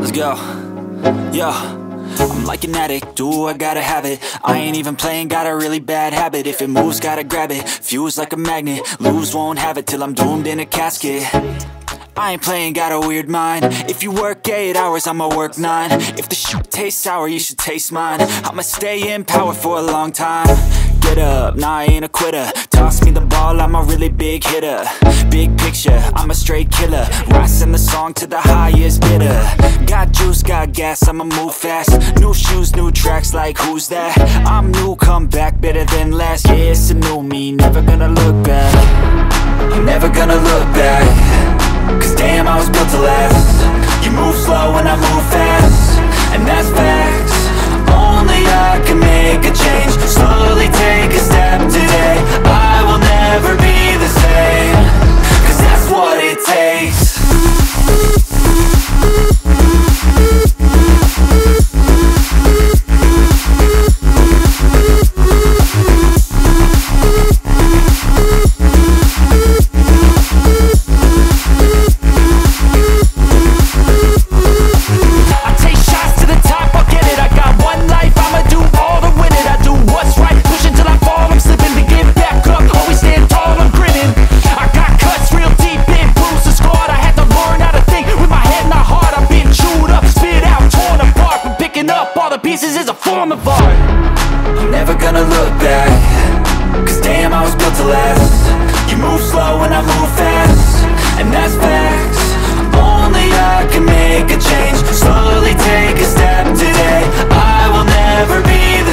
Let's go. Yo, I'm like an addict, ooh, I gotta have it. I ain't even playing, got a really bad habit. If it moves, gotta grab it, fuse like a magnet. Lose, won't have it till I'm doomed in a casket. I ain't playing, got a weird mind. If you work 8 hours, I'ma work 9. If the shoot tastes sour, you should taste mine. I'ma stay in power for a long time. Get up, nah, I ain't a quitter. Toss me the ball, I'm a really big hitter. Big picture, I'm a straight killer. Rising the song to the highest bidder. Got juice, got gas, I'ma move fast. New shoes, new tracks, like who's that? I'm new, come back, better than last. Yeah, it's a new me, never gonna look back. I'm never gonna look back. Cause damn, I was built to last. You move slow and I move fast, and that's facts. Only I can make a change. Slowly take a step today. I will never be the same. Cause that's what it takes. Pieces is a form of art. I'm never gonna look back. Cause damn, I was built to last. You move slow and I move fast, and that's facts. Only I can make a change. Slowly take a step today. I will never be the